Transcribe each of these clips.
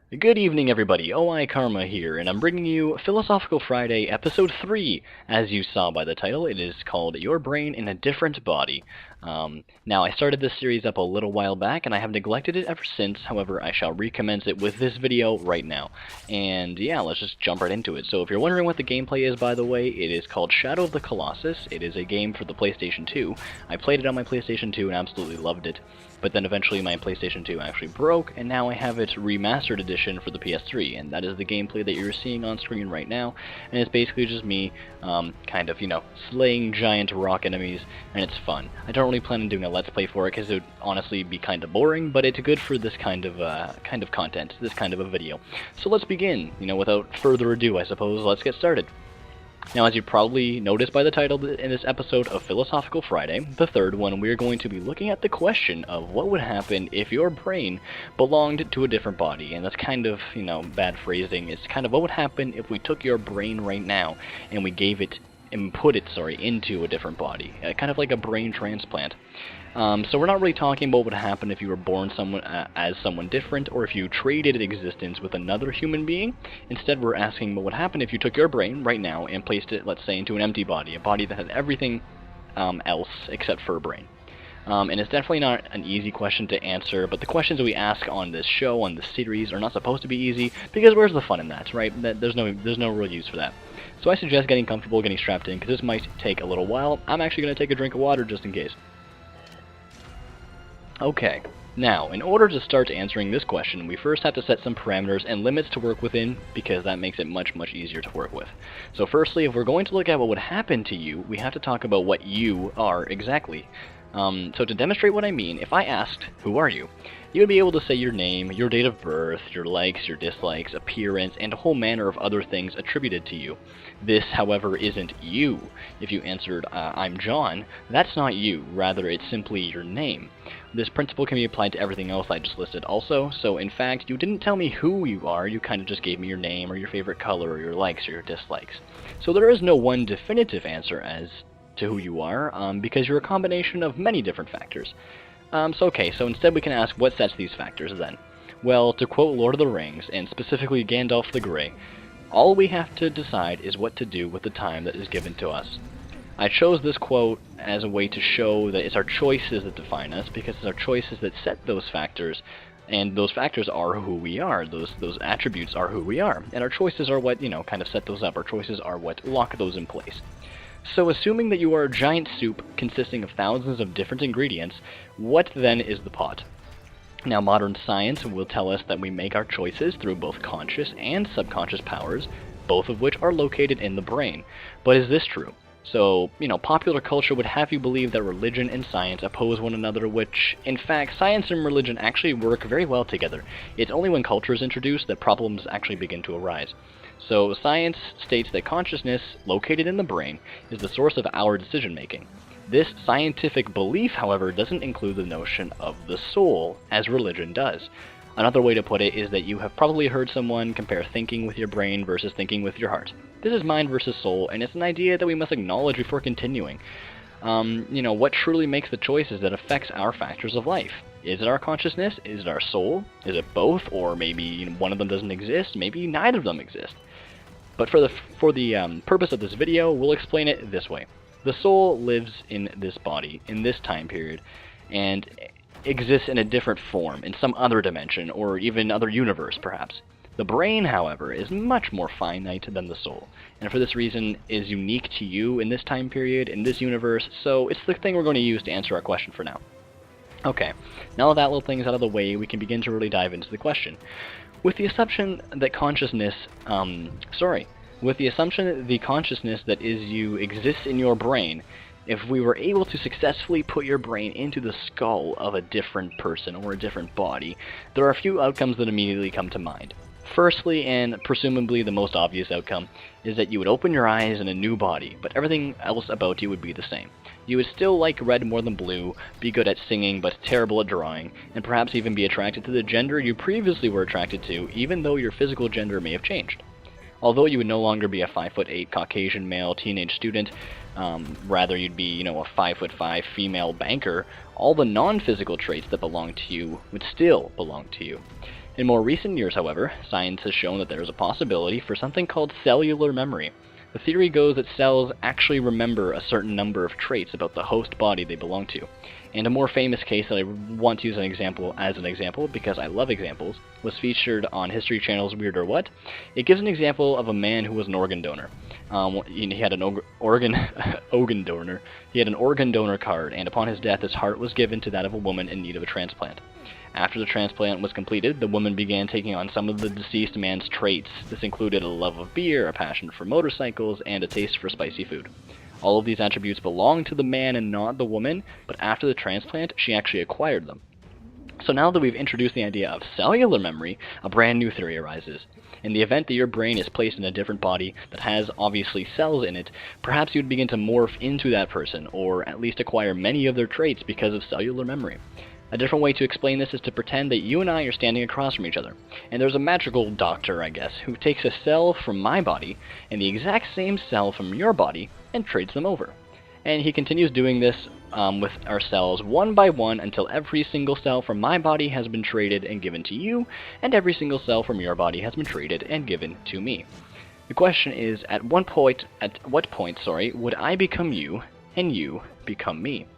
Good evening, everybody. oiKkaRma here, and I'm bringing you Philosophical Friday, Episode 3. As you saw by the title, it is called Your Brain in a Different Body. Now, I started this series up a little while back, and I have neglected it ever since. However, I shall recommence it with this video right now. And yeah, let's just jump right into it. So if you're wondering what the gameplay is, by the way, it is called Shadow of the Colossus. It is a game for the PlayStation 2. I played it on my PlayStation 2 and absolutely loved it. But then eventually my PlayStation 2 actually broke, and now I have its remastered edition for the PS3, and that is the gameplay that you're seeing on screen right now, and it's basically just me, kind of, slaying giant rock enemies, and it's fun. I don't really plan on doing a Let's Play for it, because it would honestly be kind of boring, but it's good for this kind of content, this kind of a video. So let's begin, without further ado, I suppose, let's get started. Now, as you probably noticed by the title in this episode of Philosophical Friday, the third one, we're going to be looking at the question of what would happen if your brain belonged to a different body. And that's kind of, bad phrasing. It's kind of what would happen if we took your brain right now and we gave it and put it, into a different body. Kind of like a brain transplant. So we're not really talking about what would happen if you were born as someone different, or if you traded existence with another human being. Instead, we're asking what would happen if you took your brain right now and placed it, let's say, into an empty body, a body that had everything else except for a brain. And it's definitely not an easy question to answer, but the questions that we ask on this show, on this series, are not supposed to be easy, because where's the fun in that, right? There's no real use for that. So I suggest getting comfortable, getting strapped in, because this might take a little while. I'm actually going to take a drink of water just in case. Okay, now, in order to start answering this question, we first have to set some parameters and limits to work within, because that makes it much, much easier to work with. So firstly, if we're going to look at what would happen to you, we have to talk about what you are exactly. So to demonstrate what I mean, if I asked, who are you? You would be able to say your name, your date of birth, your likes, your dislikes, appearance, and a whole manner of other things attributed to you. This, however, isn't you. If you answered, I'm John, that's not you, rather it's simply your name. This principle can be applied to everything else I just listed also, so in fact, you didn't tell me who you are, you kind of just gave me your name, or your favorite color, or your likes, or your dislikes. So there is no one definitive answer as to who you are, because you're a combination of many different factors. So instead we can ask what sets these factors then. Well, to quote Lord of the Rings, and specifically Gandalf the Grey, all we have to decide is what to do with the time that is given to us. I chose this quote as a way to show that it's our choices that define us, because it's our choices that set those factors, and those factors are who we are, those attributes are who we are, and our choices are what, kind of set those up, our choices are what lock those in place. So assuming that you are a giant soup consisting of thousands of different ingredients, what then is the pot? Now, modern science will tell us that we make our choices through both conscious and subconscious powers, both of which are located in the brain. But is this true? So, popular culture would have you believe that religion and science oppose one another, which, in fact, science and religion actually work very well together. It's only when culture is introduced that problems actually begin to arise. So, science states that consciousness, located in the brain, is the source of our decision-making. This scientific belief, however, doesn't include the notion of the soul, as religion does. Another way to put it is that you have probably heard someone compare thinking with your brain versus thinking with your heart. This is mind versus soul, and it's an idea that we must acknowledge before continuing. What truly makes the choices that affects our factors of life? Is it our consciousness? Is it our soul? Is it both? Or maybe one of them doesn't exist? Maybe neither of them exist. But for the purpose of this video, we'll explain it this way. The soul lives in this body, in this time period, and exists in a different form, in some other dimension, or even other universe, perhaps. The brain, however, is much more finite than the soul, and for this reason is unique to you in this time period, in this universe, so it's the thing we're going to use to answer our question for now. Okay, now that little thing is out of the way, we can begin to really dive into the question. With the assumption that the consciousness that is you exists in your brain, if we were able to successfully put your brain into the skull of a different person or a different body, there are a few outcomes that immediately come to mind. Firstly, and presumably the most obvious outcome, is that you would open your eyes in a new body, but everything else about you would be the same. You would still like red more than blue, be good at singing but terrible at drawing, and perhaps even be attracted to the gender you previously were attracted to, even though your physical gender may have changed. Although you would no longer be a 5'8" Caucasian male teenage student, rather you'd be, a 5'5" female banker, all the non-physical traits that belong to you would still belong to you. In more recent years, however, science has shown that there is a possibility for something called cellular memory. The theory goes that cells actually remember a certain number of traits about the host body they belong to. And a more famous case that I want to use as an example, because I love examples, was featured on History Channel's Weird or What. It gives an example of a man who was an organ donor. He had an organ donor. He had an organ donor card, and upon his death, his heart was given to that of a woman in need of a transplant. After the transplant was completed, the woman began taking on some of the deceased man's traits. This included a love of beer, a passion for motorcycles, and a taste for spicy food. All of these attributes belonged to the man and not the woman, but after the transplant, she actually acquired them. So now that we've introduced the idea of cellular memory, a brand new theory arises. In the event that your brain is placed in a different body that has obviously cells in it, perhaps you would begin to morph into that person, or at least acquire many of their traits because of cellular memory. A different way to explain this is to pretend that you and I are standing across from each other, and there's a magical doctor, I guess, who takes a cell from my body and the exact same cell from your body and trades them over. And he continues doing this with our cells one by one until every single cell from my body has been traded and given to you, and every single cell from your body has been traded and given to me. The question is, at what point, would I become you and you become me?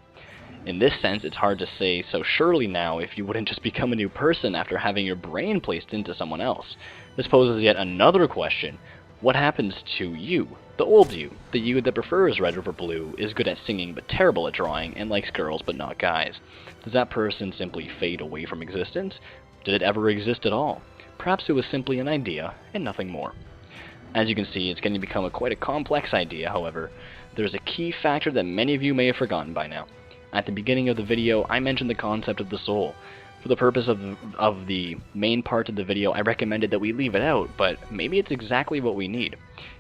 In this sense, it's hard to say so surely now if you wouldn't just become a new person after having your brain placed into someone else. This poses yet another question. What happens to you? The old you. The you that prefers red over blue, is good at singing but terrible at drawing, and likes girls but not guys. Does that person simply fade away from existence? Did it ever exist at all? Perhaps it was simply an idea, and nothing more. As you can see, it's going to become quite a complex idea, however. There's a key factor that many of you may have forgotten by now. At the beginning of the video, I mentioned the concept of the soul. For the purpose of the main part of the video, I recommended that we leave it out, but maybe it's exactly what we need.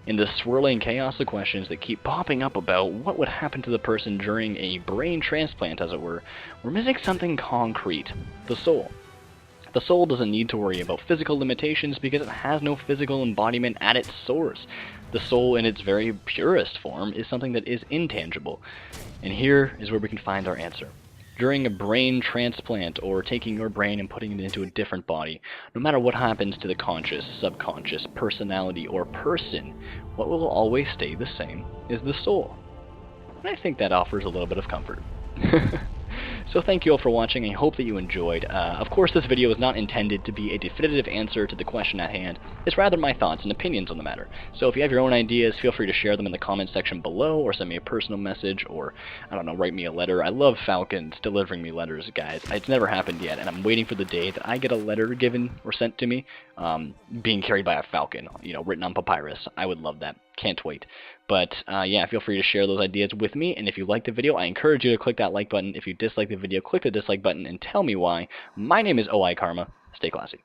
In the swirling chaos of questions that keep popping up about what would happen to the person during a brain transplant, as it were, we're missing something concrete: the soul. The soul doesn't need to worry about physical limitations because it has no physical embodiment at its source. The soul in its very purest form is something that is intangible. And here is where we can find our answer. During a brain transplant, or taking your brain and putting it into a different body, no matter what happens to the conscious, subconscious, personality, or person, what will always stay the same is the soul. And I think that offers a little bit of comfort. So thank you all for watching. I hope that you enjoyed. Of course, this video is not intended to be a definitive answer to the question at hand. It's rather my thoughts and opinions on the matter. So if you have your own ideas, feel free to share them in the comment section below, or send me a personal message, or, I don't know, write me a letter. I love falcons delivering me letters, guys. It's never happened yet, and I'm waiting for the day that I get a letter given or sent to me, being carried by a falcon, you know, written on papyrus. I would love that. Can't wait. But yeah, feel free to share those ideas with me, and if you liked the video, I encourage you to click that like button. If you dislike the video, click the dislike button and tell me why. My name is oiKkaRma. Stay classy.